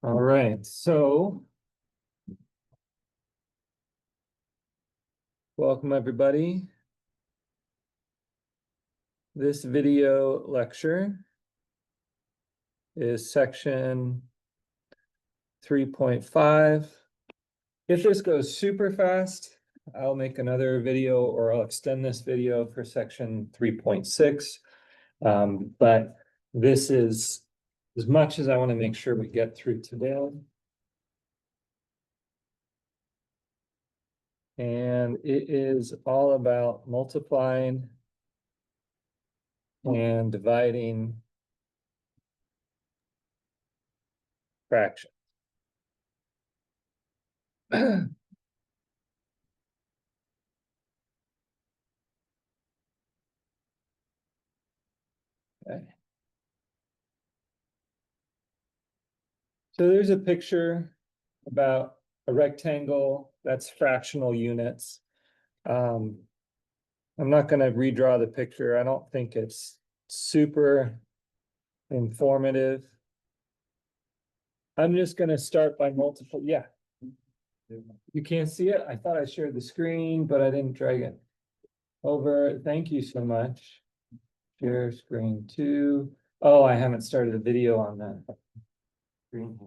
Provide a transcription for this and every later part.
All right, so welcome everybody. This video lecture is section 3.5. If this goes super fast, I'll make another video or I'll extend this video for section 3.6. But this is as much as I want to make sure we get through today. And it is all about multiplying and dividing fractions. Okay. So there's a picture about a rectangle that's fractional units. I'm not going to redraw the picture. I don't think it's super informative. I'm just going to start by multiple. Yeah. You can't see it. I thought I shared the screen, but I didn't drag it over. Thank you so much. Share screen 2. Oh, I haven't started a video on that screen.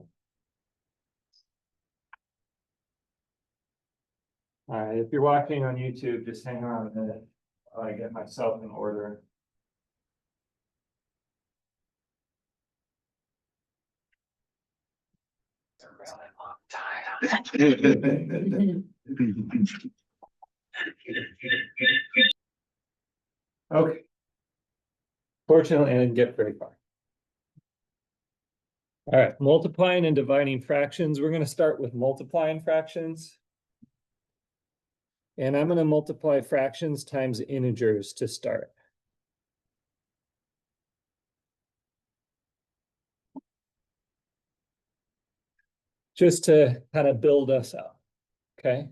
All right, if you're watching on YouTube, just hang on a minute while I get myself in order. It's a really long time. Okay. Fortunately, I didn't get very far. All right, multiplying and dividing fractions. We're going to start with multiplying fractions. And I'm going to multiply fractions times integers to start. Just to kind of build us up, okay?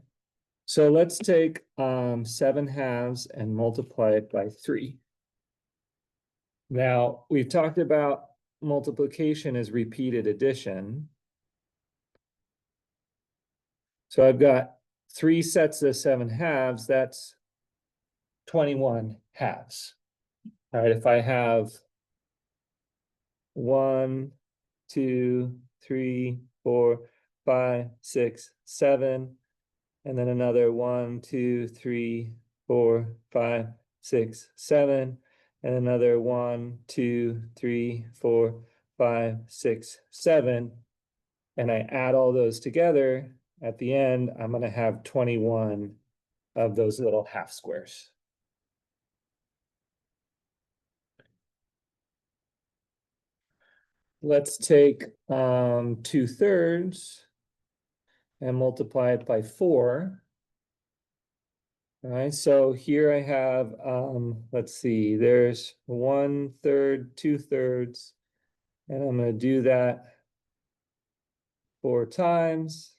So let's take 7/2 and multiply it by 3. Now, we've talked about multiplication as repeated addition. So I've got 3 sets of 7/2, that's 21 halves. All right, if I have 1, 2, 3, 4, 5, 6, 7, and then another 1, 2, 3, 4, 5, 6, 7, and another 1, 2, 3, 4, 5, 6, 7, and I add all those together, at the end, I'm going to have 21 of those little half squares. Let's take 2/3 and multiply it by 4. All right, so here I have, let's see, there's 1/3, 2/3, and I'm going to do that 4 times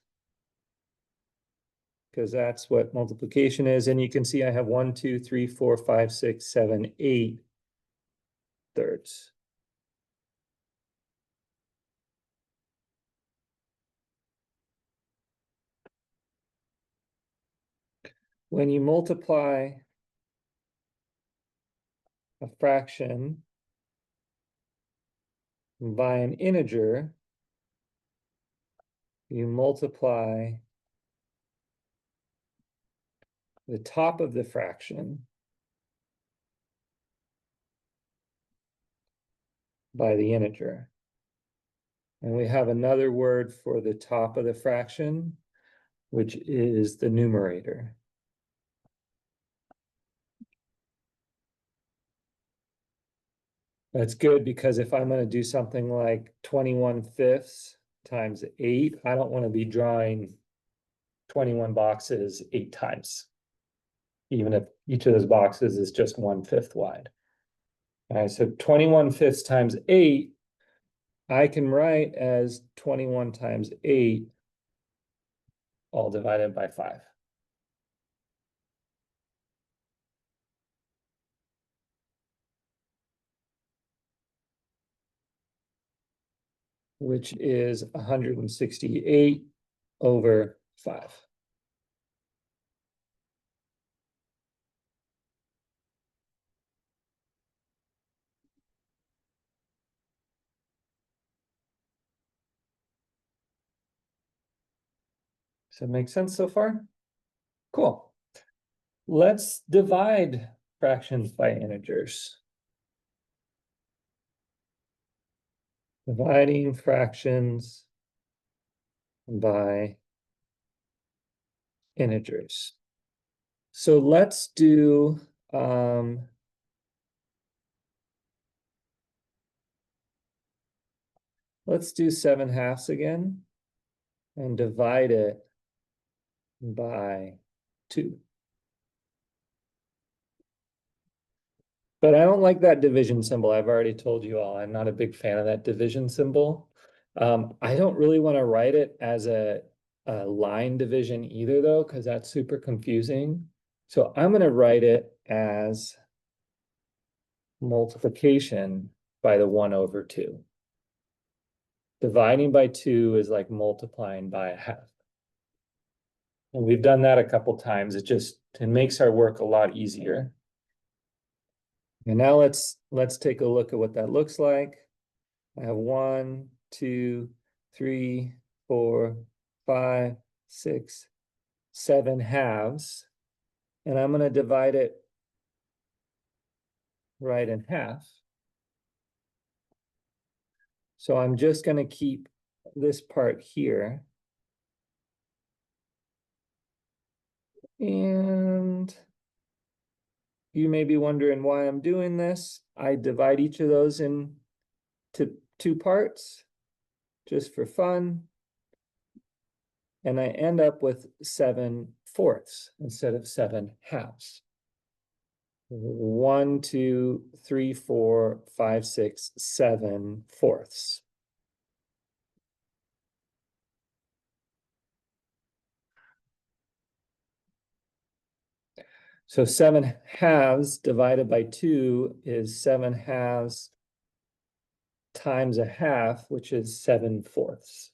because that's what multiplication is. And you can see I have 1, 2, 3, 4, 5, 6, 7, 8 thirds. When you multiply a fraction by an integer, you multiply the top of the fraction by the integer. And we have another word for the top of the fraction, which is the numerator. That's good because if I'm going to do something like 21/5 times 8, I don't want to be drawing 21 boxes 8 times, even if each of those boxes is just 1/5 wide. All right, so 21/5 times 8, I can write as 21 times 8, all divided by 5. which is 168 over 5. Does that make sense so far? Cool. Let's divide fractions by integers. Dividing fractions by integers. So let's do let's do 7/2 again and divide it by 2. But I don't like that division symbol. I've already told you all, I'm not a big fan of that division symbol. I don't really want to write it as a line division either, though, because that's super confusing. So I'm going to write it as multiplication by the 1/2. Dividing by 2 is like multiplying by 1/2. And we've done that a couple times. It makes our work a lot easier. And now let's take a look at what that looks like. I have 1, 2, 3, 4, 5, 6, 7 halves. And I'm going to divide it right in half. So I'm just going to keep this part here. And you may be wondering why I'm doing this. I divide each of those into 2 parts just for fun. And I end up with 7/4 instead of 7/2. 1, 2, 3, 4, 5, 6, 7/4. So 7/2 divided by 2 is 7/2 times 1/2, which is 7/4.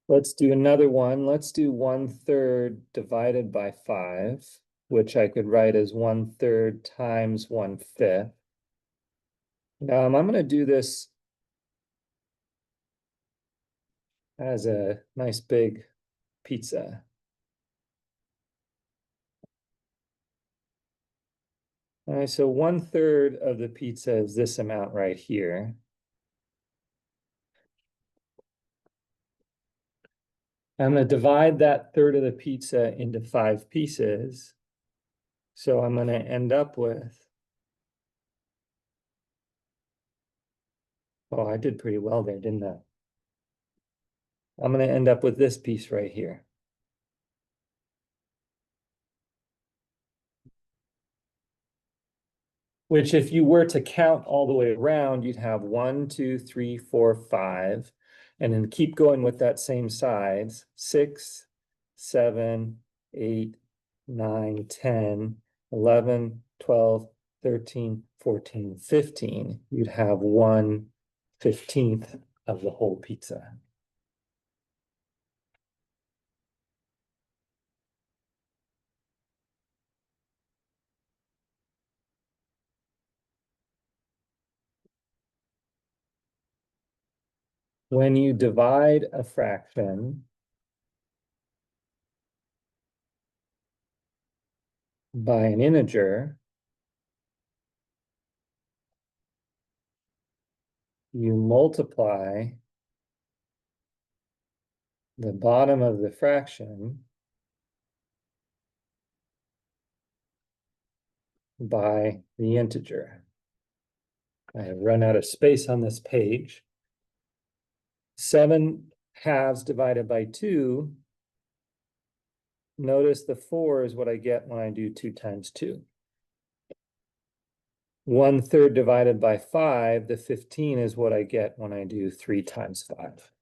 Let's do another one. Let's do 1/3 divided by 5, which I could write as 1/3 times 1/5. I'm going to do this as a nice big pizza. All right, so 1/3 of the pizza is this amount right here. I'm going to divide that third of the pizza into 5 pieces. So I'm going to end up with, oh, I did pretty well there, didn't I? I'm going to end up with this piece right here. Which if you were to count all the way around, you'd have 1, 2, 3, 4, 5, and then keep going with that same size, 6, 7, 8, 9, 10, 11, 12, 13, 14, 15. You'd have 1/15 of the whole pizza. When you divide a fraction by an integer, you multiply the bottom of the fraction by the integer. I have run out of space on this page. 7/2 divided by 2. Notice the 4 is what I get when I do 2 times 2. 1/3 divided by 5, the 15 is what I get when I do 3 times 5.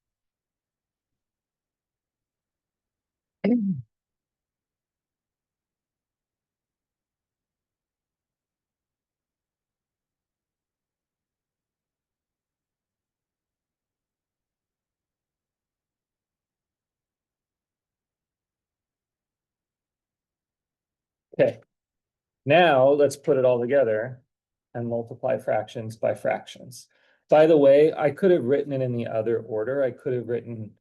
Okay, now let's put it all together and multiply fractions by fractions. By the way, I could have written it in the other order. I could have written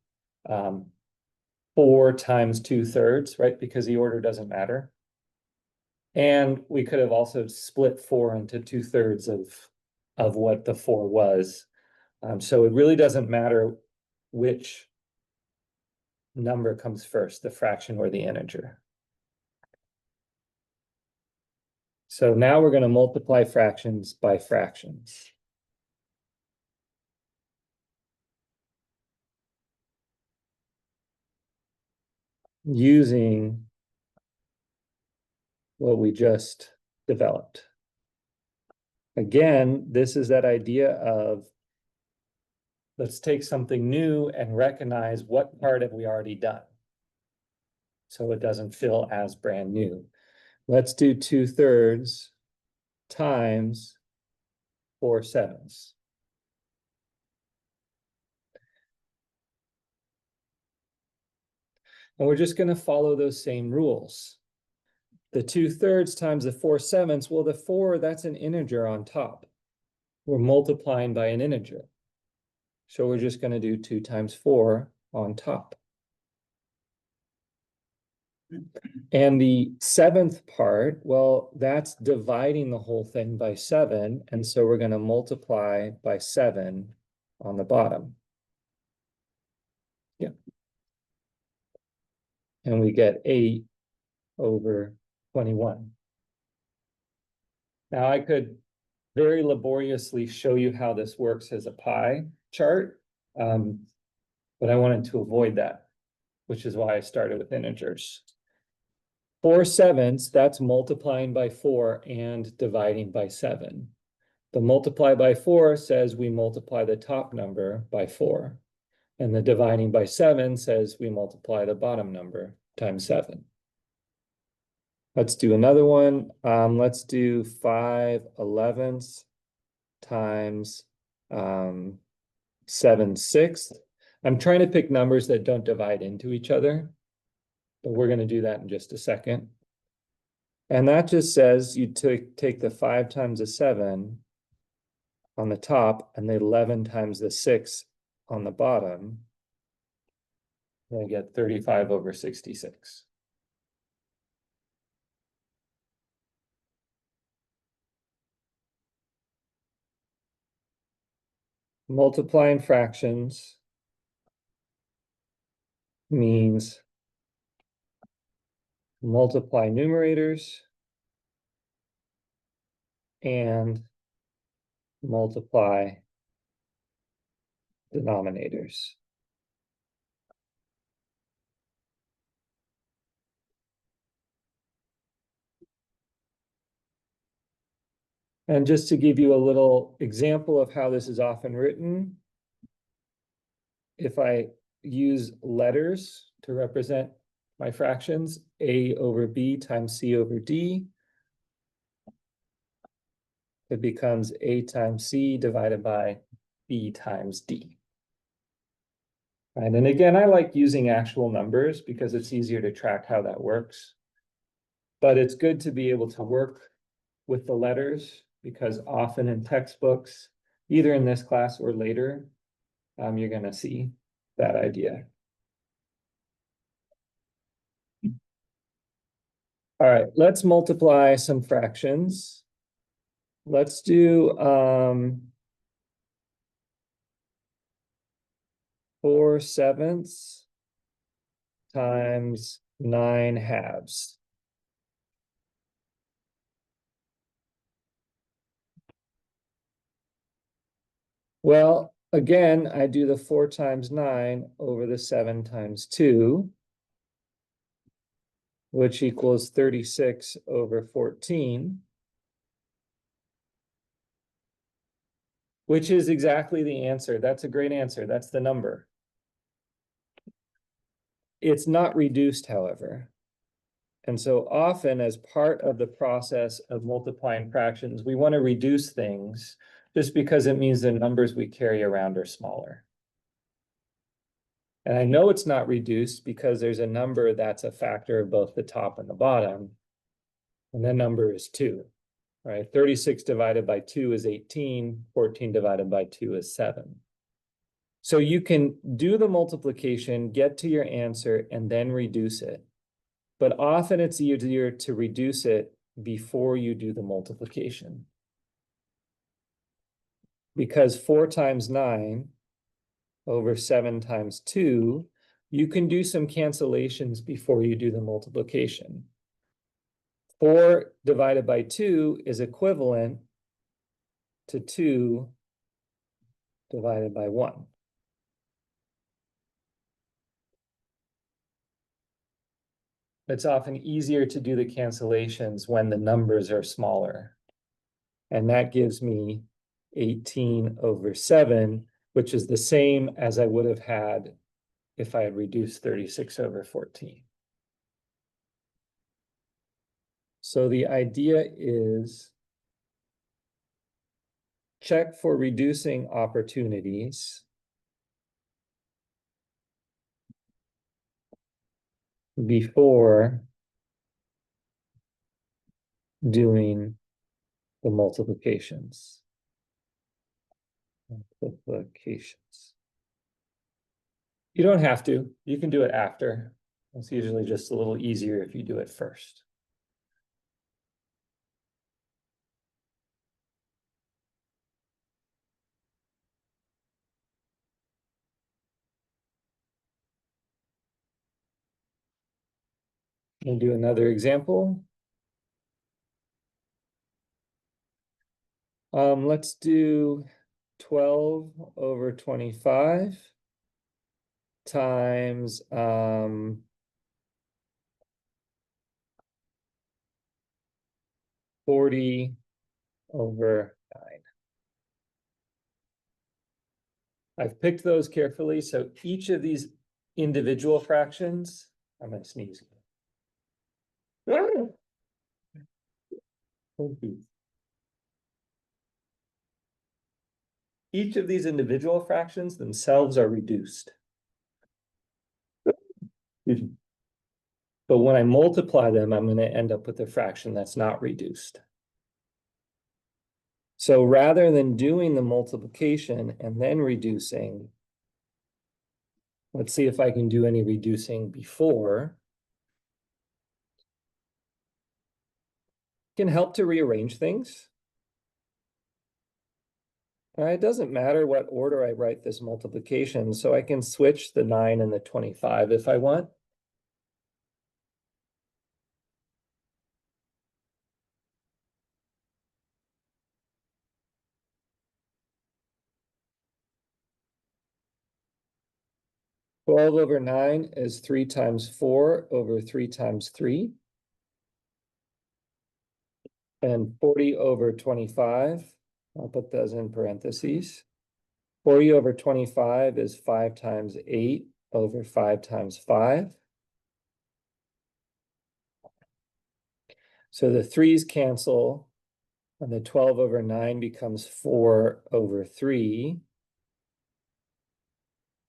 4 times 2/3, right? Because the order doesn't matter. And we could have also split 4 into 2/3 of what the 4 was. So it really doesn't matter which number comes first, the fraction or the integer. So now we're going to multiply fractions by fractions. Using what we just developed. Again, this is that idea of let's take something new and recognize what part have we already done, so it doesn't feel as brand new. Let's do 2/3 times 4/7. And we're just going to follow those same rules. The 2/3 times the 4/7, well, the 4, that's an integer on top. We're multiplying by an integer. So we're just going to do 2 times 4 on top. And the 7th part, well, that's dividing the whole thing by 7. And so we're going to multiply by 7 on the bottom. Yeah. And we get 8 over 21. Now I could very laboriously show you how this works as a pie chart, but I wanted to avoid that, which is why I started with integers. 4/7, that's multiplying by 4 and dividing by 7. The multiply by 4 says we multiply the top number by 4. And the dividing by 7 says we multiply the bottom number times 7. Let's do another one. Let's do 5/11 times 7/6. I'm trying to pick numbers that don't divide into each other, but we're going to do that in just a second. And that just says you take the 5 times the 7 on the top and the 11 times the 6 on the bottom. And I get 35 over 66. Multiplying fractions means multiply numerators and multiply denominators. And just to give you a little example of how this is often written, if I use letters to represent my fractions, A over B times C over D, it becomes A times C divided by B times D. Right, and again, I like using actual numbers because it's easier to track how that works. But it's good to be able to work with the letters because often in textbooks, either in this class or later, you're going to see that idea. All right, let's multiply some fractions. Let's do 4/7 times 9/2. Well, again, I do the 4 times 9 over the 7 times 2, which equals 36 over 14, which is exactly the answer. That's a great answer. That's the number. It's not reduced, however. And so often, as part of the process of multiplying fractions, we want to reduce things just because it means the numbers we carry around are smaller. And I know it's not reduced because there's a number that's a factor of both the top and the bottom. And that number is 2, right? 36 divided by 2 is 18, 14 divided by 2 is 7. So you can do the multiplication, get to your answer, and then reduce it. But often it's easier to reduce it before you do the multiplication. Because 4 times 9 over 7 times 2, you can do some cancellations before you do the multiplication. 4 divided by 2 is equivalent to 2 divided by 1. It's often easier to do the cancellations when the numbers are smaller. And that gives me 18 over 7, which is the same as I would have had if I had reduced 36 over 14. So the idea is check for reducing opportunities before doing the multiplications. You don't have to. You can do it after. It's usually just a little easier if you do it first. We'll do another example. Let's do 12 over 25 times 40 over 9. I've picked those carefully, so each of these individual fractions, I'm going to sneeze. Each of these individual fractions themselves are reduced. But when I multiply them, I'm going to end up with a fraction that's not reduced. So rather than doing the multiplication and then reducing, let's see if I can do any reducing before. It can help to rearrange things. It doesn't matter what order I write this multiplication, so I can switch the 9 and the 25 if I want. Twelve over 9 is 3 times 4 over 3 times 3. And 40 over 25, I'll put those in parentheses. 40 over 25 is 5 times 8 over 5 times 5. So the 3's cancel, and the 12 over 9 becomes 4 over 3.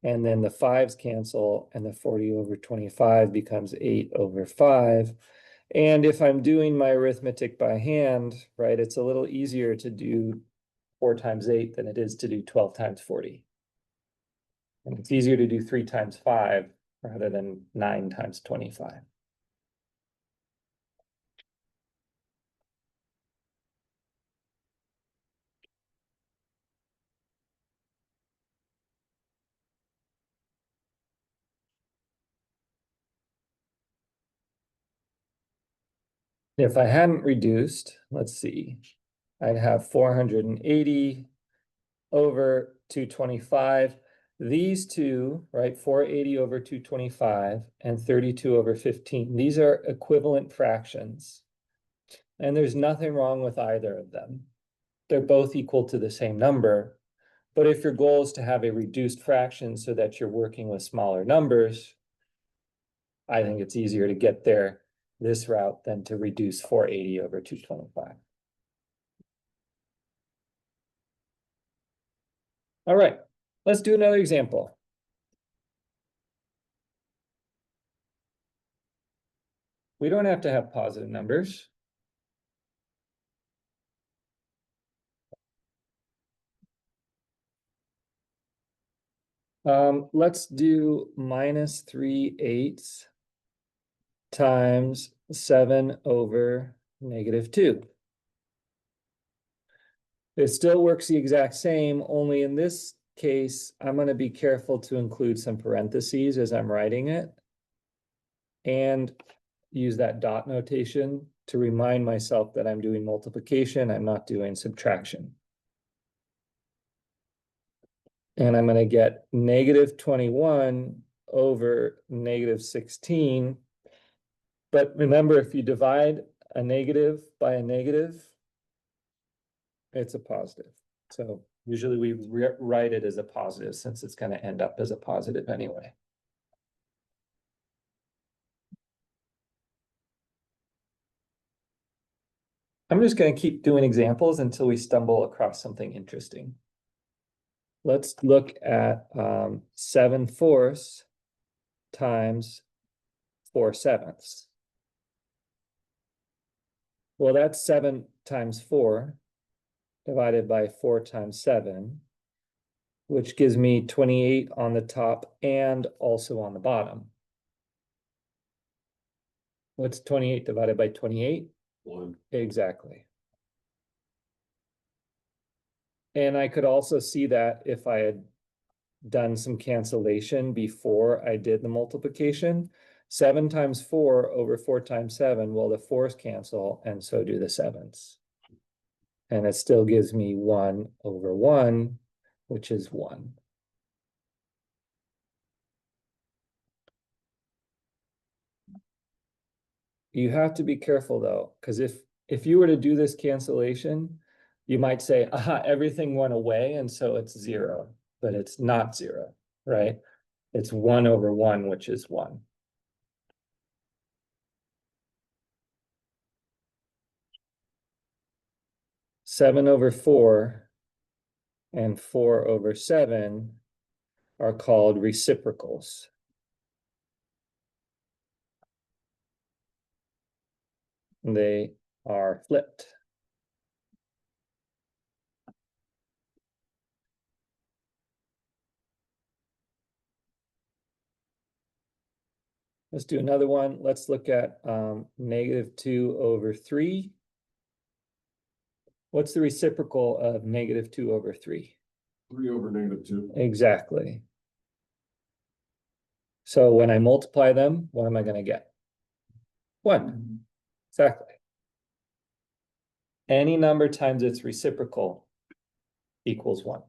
And then the 5's cancel, and the 40 over 25 becomes 8 over 5. And if I'm doing my arithmetic by hand, right, it's a little easier to do 4 times 8 than it is to do 12 times 40. And it's easier to do 3 times 5 rather than 9 times 25. If I hadn't reduced, let's see, I'd have 480 over 225. These two, right, 480 over 225 and 32 over 15, these are equivalent fractions. And there's nothing wrong with either of them. They're both equal to the same number. But if your goal is to have a reduced fraction so that you're working with smaller numbers, I think it's easier to get there this route than to reduce 480 over 225. All right, let's do another example. We don't have to have positive numbers. Let's do -3/8 times 7/-2. It still works the exact same, only in this case, I'm gonna be careful to include some parentheses as I'm writing it. And use that dot notation to remind myself that I'm doing multiplication, I'm not doing subtraction. And I'm gonna get -21 over -16. But remember, if you divide a negative by a negative, it's a positive. So usually we write it as a positive since it's gonna end up as a positive anyway. I'm just gonna keep doing examples until we stumble across something interesting. Let's look at 7/4 times 4/7. Well, that's 7 times 4 divided by 4 times 7, which gives me 28 on the top and also on the bottom. What's 28 divided by 28? 1. Exactly. And I could also see that if I had done some cancellation before I did the multiplication. 7 times 4 over 4 times 7, well, the 4's cancel, and so do the 7's. And it still gives me 1/1, which is 1. You have to be careful though, because if you were to do this cancellation, you might say, aha, everything went away, and so it's 0, but it's not 0, right? It's 1/1, which is 1. Seven over 4 and 4/7 are called reciprocals. They are flipped. Let's do another one. Let's look at -2/3. What's the reciprocal of -2/3? 3 over -2. Exactly. So when I multiply them, what am I going to get? 1. Exactly. Any number times its reciprocal equals 1.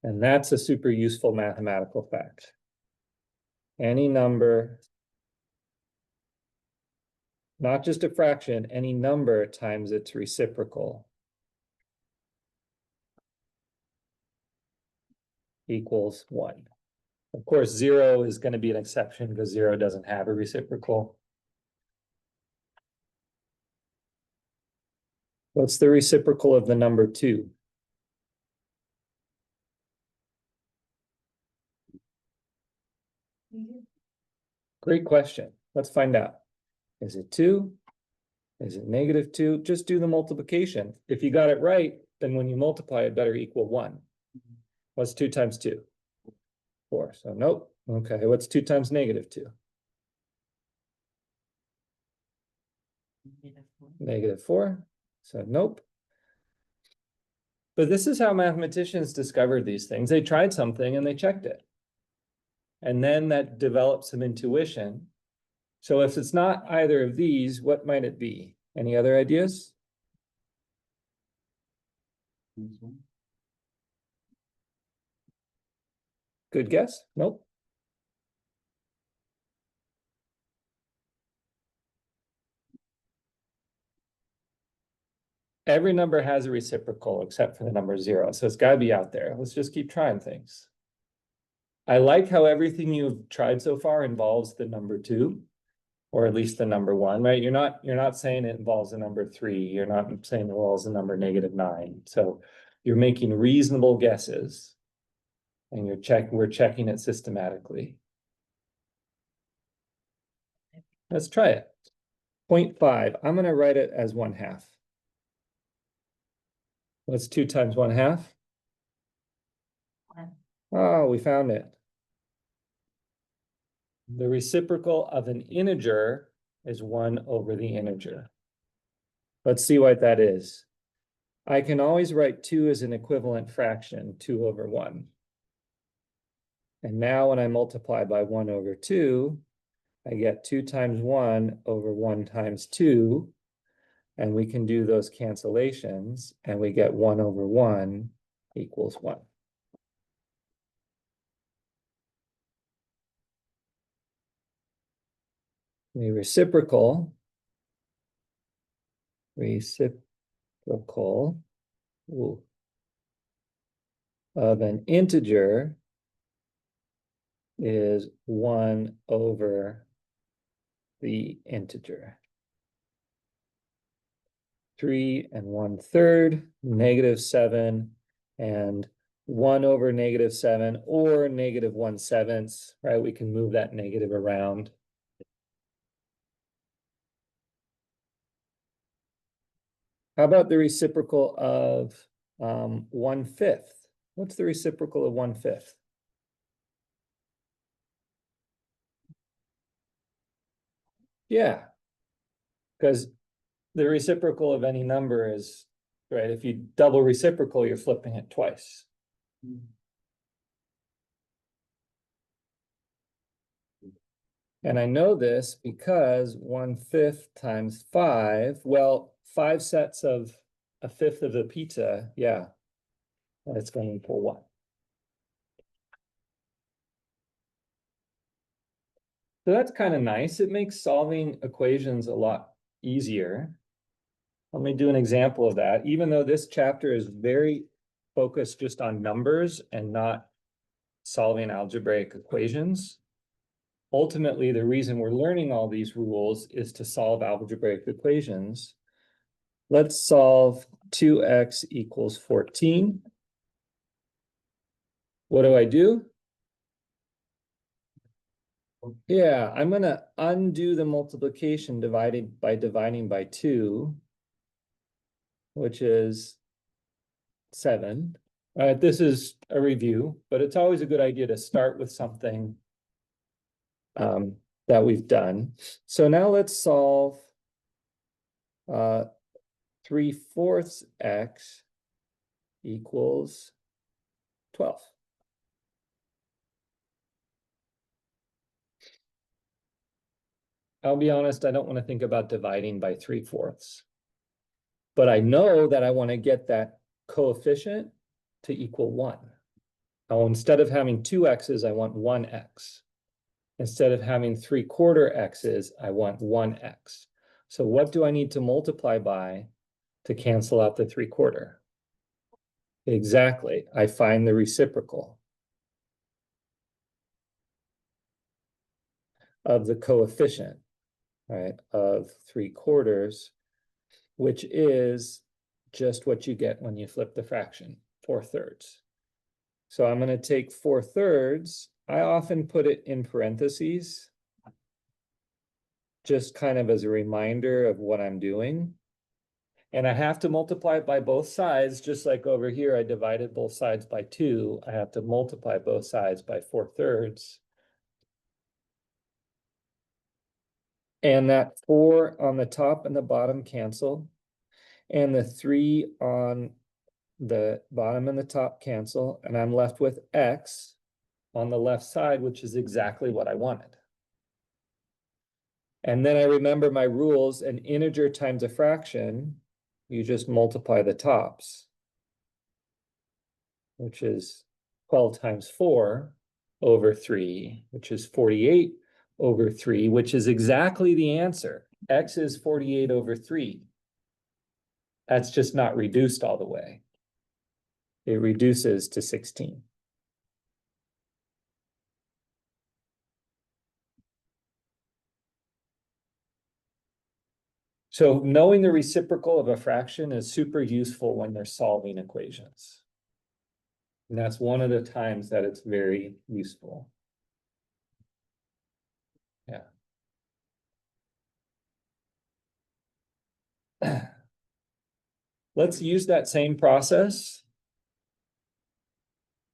And that's a super useful mathematical fact. Any number, not just a fraction, any number times its reciprocal equals 1. Of course, 0 is going to be an exception because 0 doesn't have a reciprocal. What's the reciprocal of the number 2? Great question. Let's find out. Is it 2? Is it -2? Just do the multiplication. If you got it right, then when you multiply, it better equal 1. What's 2 times 2? 4. So nope. Okay, what's 2 times -2? -4. So nope. But this is how mathematicians discovered these things. They tried something and they checked it. And then that developed some intuition. So if it's not either of these, what might it be? Any other ideas? Good guess? Nope. Every number has a reciprocal except for the number 0. So it's got to be out there. Let's just keep trying things. I like how everything you've tried so far involves the number 2, or at least the number 1, right? You're not saying it involves the number 3. You're not saying it involves the number -9. So you're making reasonable guesses, and we're checking it systematically. Let's try it. 0.5. I'm going to write it as 1/2. What's 2 times 1/2? Oh, we found it. The reciprocal of an integer is 1 over the integer. Let's see what that is. I can always write 2 as an equivalent fraction, 2 over 1. And now when I multiply by 1 over 2, I get 2 times 1 over 1 times 2. And we can do those cancellations, and we get 1 over 1 equals 1. The reciprocal ooh, of an integer is 1 over the integer. 3 and 1/3, -7, and 1 over -7, or -1/7, right? We can move that negative around. How about the reciprocal of 1/5? What's the reciprocal of 1/5? Yeah, because the reciprocal of any number is, right, if you double reciprocal, you're flipping it twice. And I know this because 1/5 times 5, well, 5 sets of a fifth of the pizza, yeah, that's going to equal 1. So that's kind of nice. It makes solving equations a lot easier. Let me do an example of that. Even though this chapter is very focused just on numbers and not solving algebraic equations, ultimately, the reason we're learning all these rules is to solve algebraic equations. Let's solve 2x equals 14. What do? Yeah, I'm going to undo the multiplication dividing by 2, which is 7. All right, this is a review, but it's always a good idea to start with something that we've done. So now let's solve 3/4 x equals 12. I'll be honest, I don't want to think about dividing by 3/4. But I know that I want to get that coefficient to equal 1. Now, instead of having 2 x's, I want 1 x. Instead of having 3/4 x's, I want 1 x. So what do I need to multiply by to cancel out the 3/4? Exactly, I find the reciprocal of the coefficient, right, of 3/4, which is just what you get when you flip the fraction, 4/3. So I'm going to take 4/3. I often put it in parentheses, just kind of as a reminder of what I'm doing. And I have to multiply it by both sides, just like over here, I divided both sides by 2. I have to multiply both sides by 4/3. And that 4 on the top and the bottom cancel. And the 3 on the bottom and the top cancel. And I'm left with x on the left side, which is exactly what I wanted. And then I remember my rules: an integer times a fraction, you just multiply the tops, which is 12 times 4 over 3, which is 48 over 3, which is exactly the answer. X is 48 over 3. That's just not reduced all the way. It reduces to 16. So knowing the reciprocal of a fraction is super useful when they're solving equations. And that's one of the times that it's very useful. Yeah. Let's use that same process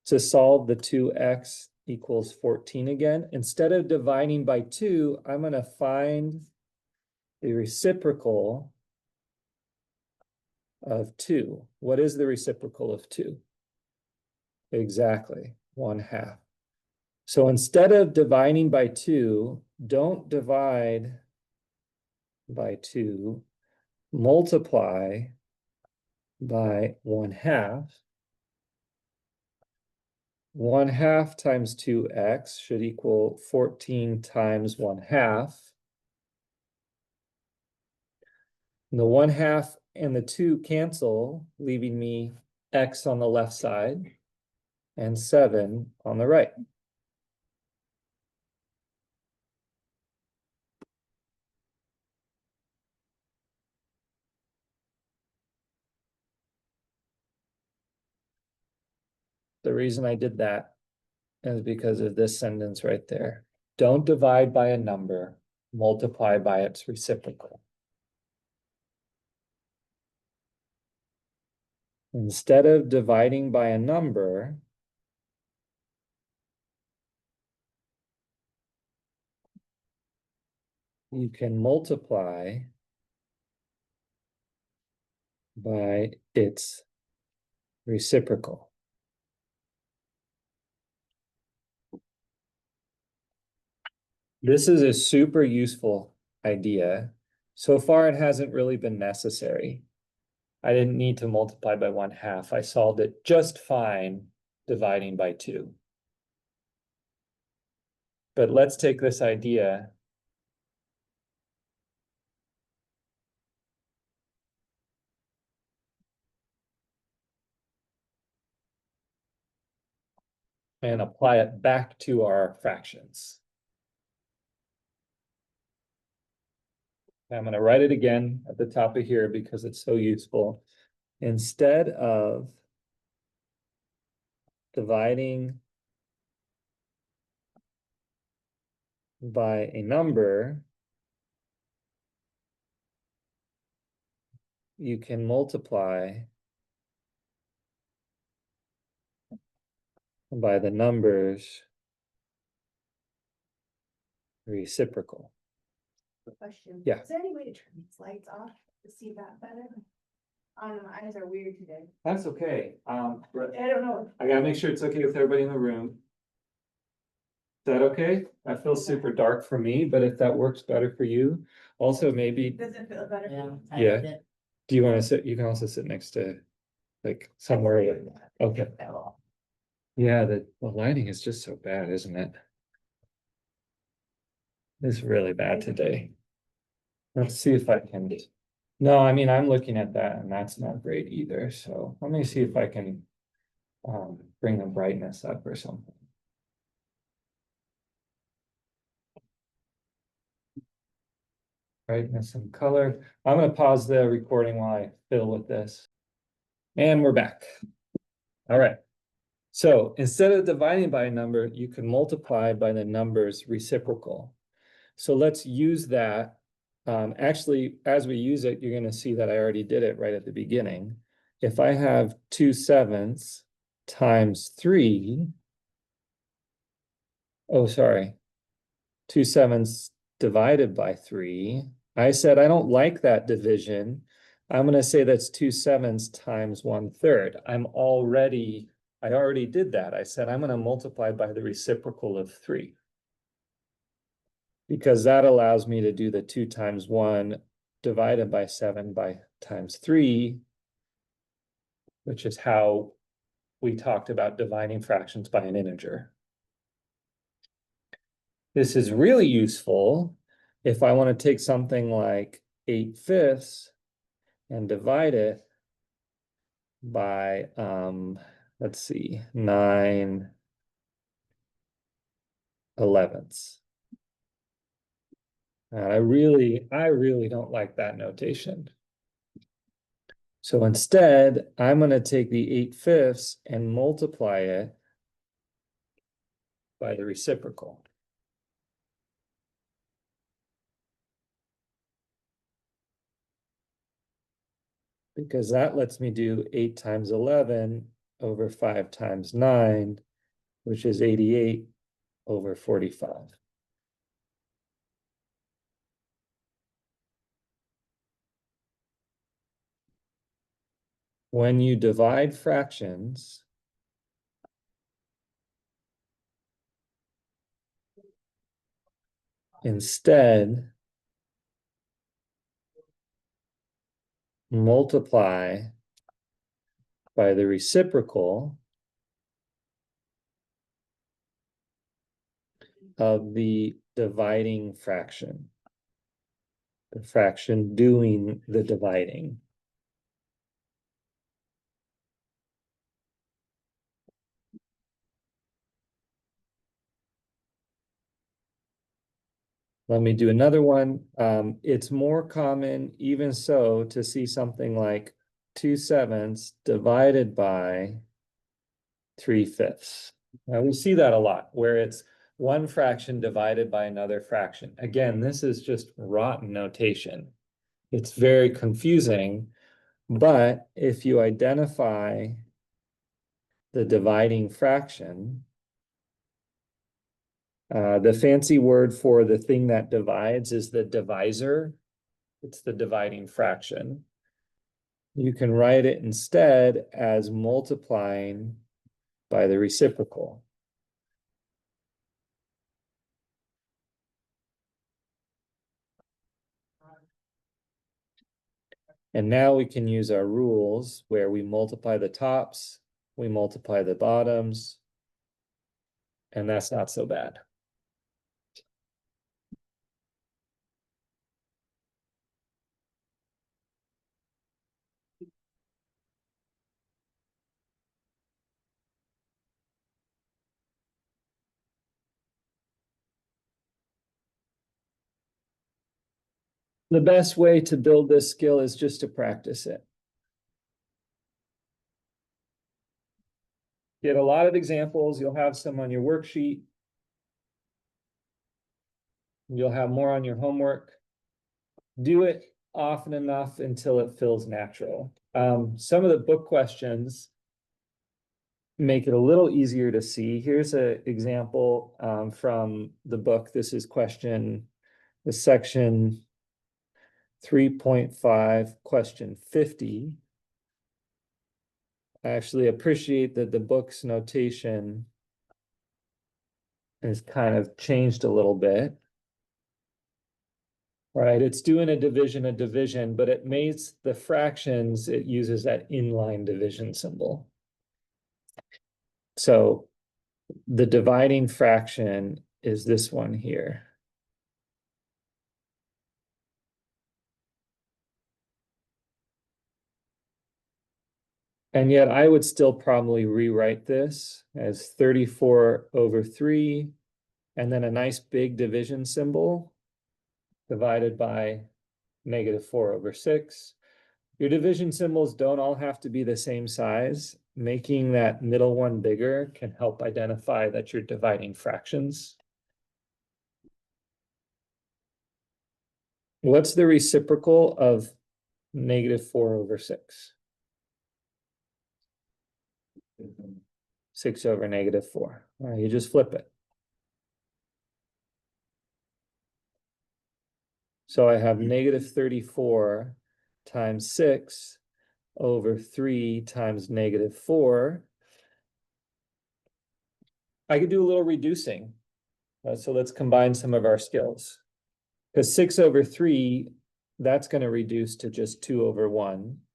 to solve the 2x equals 14 again. Instead of dividing by 2, I'm going to find the reciprocal of 2. What is the reciprocal of 2? Exactly, 1/2. So instead of dividing by 2, don't divide by 2, multiply by 1/2. 1/2 times 2x should equal 14 times 1/2. And the 1/2 and the 2 cancel, leaving me x on the left side and 7 on the right. The reason I did that is because of this sentence right there. Don't divide by a number, multiply by its reciprocal. Instead of dividing by a number, you can multiply by its reciprocal. This is a super useful idea. So far, it hasn't really been necessary. I didn't need to multiply by 1/2. I solved it just fine dividing by 2. But let's take this idea and apply it back to our fractions. I'm going to write it again at the top of here because it's so useful. Instead of dividing by a number, you can multiply by the numbers reciprocal. Question. Yeah. Is there any way to turn these lights off to see that better? My eyes are weird today. That's okay. I don't know. I gotta make sure it's okay with everybody in the room. Is that okay? That feels super dark for me, but if that works better for you, also maybe, Does it feel better? Yeah. do you want to sit? You can also sit next to like somewhere. Okay. Yeah, the lighting is just so bad, isn't it? It's really bad today. Let's see if I can. No, I mean, I'm looking at that and that's not great either. So let me see if I can bring the brightness up or something. Brightness and color. I'm gonna pause the recording while I fiddle with this. And we're back. All right. So instead of dividing by a number, you can multiply by the number's reciprocal. So let's use that. Actually, as we use it, you're going to see that I already did it right at the beginning. If I have 2/7 times 3, oh, sorry, 2/7 divided by 3, I said I don't like that division. I'm going to say that's 2/7 times 1/3. I already did that. I said I'm going to multiply by the reciprocal of 3. Because that allows me to do the 2 times 1 divided by 7 by times 3, which is how we talked about dividing fractions by an integer. This is really useful if I want to take something like 8/5 and divide it by, let's see, 9/11. And I really don't like that notation. So instead, I'm going to take the 8/5 and multiply it by the reciprocal. Because that lets me do 8 times 11 over 5 times 9, which is 88 over 45. When you divide fractions, instead, multiply by the reciprocal of the dividing fraction. The fraction doing the dividing. Let me do another one. It's more common, even so, to see something like 2/7 divided by 3/5. Now we see that a lot, where it's one fraction divided by another fraction. Again, this is just rotten notation. It's very confusing, but if you identify the dividing fraction, the fancy word for the thing that divides is the divisor. It's the dividing fraction. You can write it instead as multiplying by the reciprocal. And now we can use our rules where we multiply the tops, we multiply the bottoms, and that's not so bad. The best way to build this skill is just to practice it. Get a lot of examples. You'll have some on your worksheet. You'll have more on your homework. Do it often enough until it feels natural. Some of the book questions make it a little easier to see. Here's an example from the book. This is the section 3.5, question 50. I actually appreciate that the book's notation is kind of changed a little bit. Right, it's doing a division, but it makes the fractions, it uses that inline division symbol. So the dividing fraction is this one here. And yet I would still probably rewrite this as 34 over 3, and then a nice big division symbol divided by -4 over 6. Your division symbols don't all have to be the same size. Making that middle one bigger can help identify that you're dividing fractions. What's the reciprocal of -4 over 6? 6 over -4. All right, you just flip it. So I have -34 times 6 over 3 times -4. I could do a little reducing. So let's combine some of our skills. Because 6 over 3, that's going to reduce to just 2 over 1.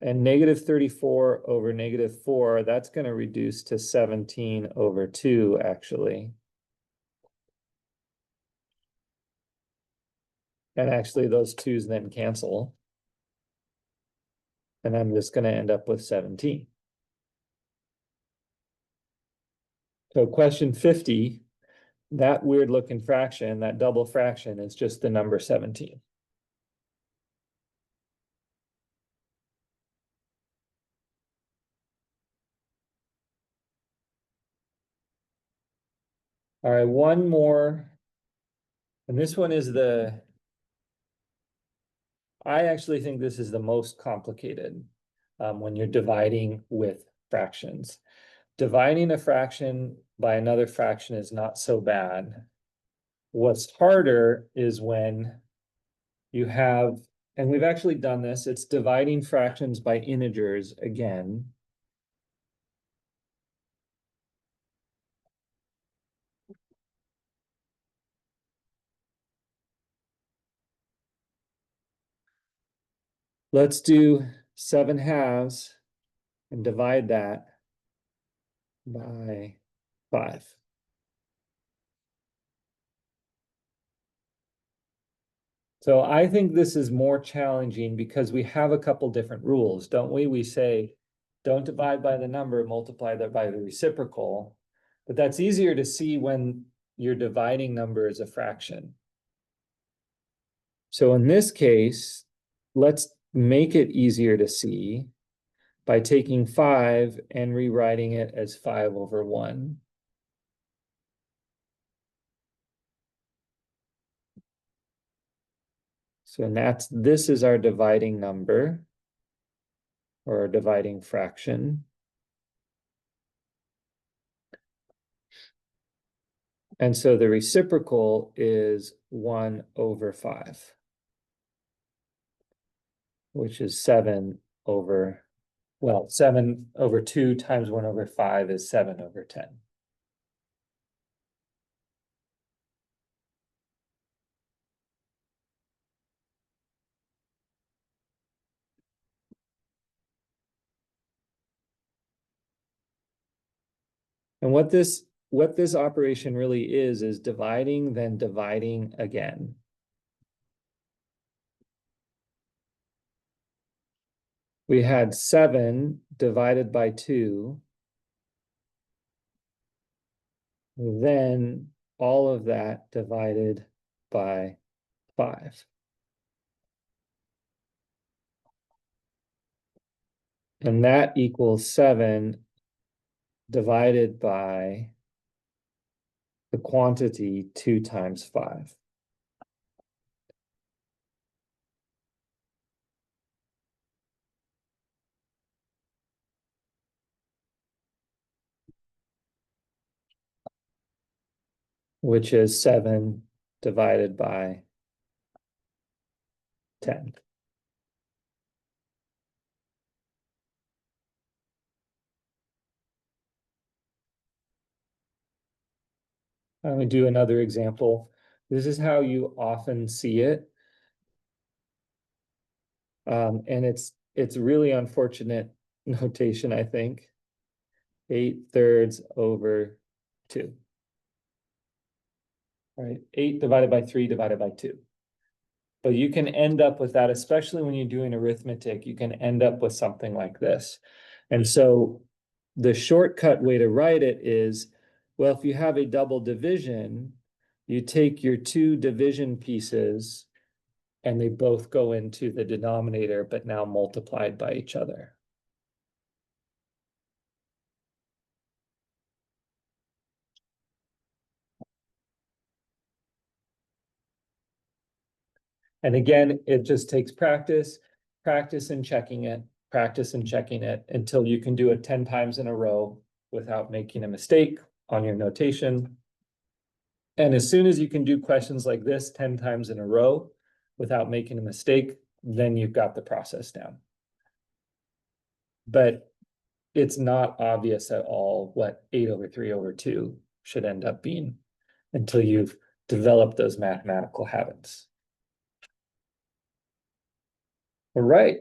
And -34 over -4, that's going to reduce to 17 over 2, actually. And actually, those 2's then cancel. And I'm just going to end up with 17. So question 50, that weird looking fraction, that double fraction, is just the number 17. All right, one more. And this one is I actually think this is the most complicated. when you're dividing with fractions. Dividing a fraction by another fraction is not so bad. What's harder is when you have, and we've actually done this, it's dividing fractions by integers again. Let's do 7/2 and divide that by 5. So I think this is more challenging because we have a couple different rules, don't we? We say, don't divide by the number, multiply that by the reciprocal. But that's easier to see when your dividing number is a fraction. So in this case, let's make it easier to see by taking 5 and rewriting it as 5/1. So this is our dividing number, or our dividing fraction. And so the reciprocal is 1/5, which is 7/2 times 1/5 is 7/10. And what this operation really is dividing, then dividing again. We had 7 divided by 2. Then all of that divided by 5. And that equals 7 divided by the quantity 2 times 5. Which is 7 divided by 10. I'm going to do another example. This is how you often see it. And it's really unfortunate notation, I think. 8/3/2. Right, 8 divided by 3 divided by 2. But you can end up with that, especially when you're doing arithmetic, you can end up with something like this. And so the shortcut way to write it is, well, if you have a double division, you take your 2 division pieces and they both go into the denominator, but now multiplied by each other. And again, it just takes practice and checking it, practice and checking it until you can do it 10 times in a row without making a mistake on your notation. And as soon as you can do questions like this 10 times in a row without making a mistake, then you've got the process down. But it's not obvious at all what 8/3/2 should end up being until you've developed those mathematical habits. All right.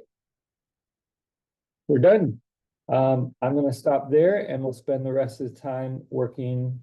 We're done. I'm going to stop there and we'll spend the rest of the time working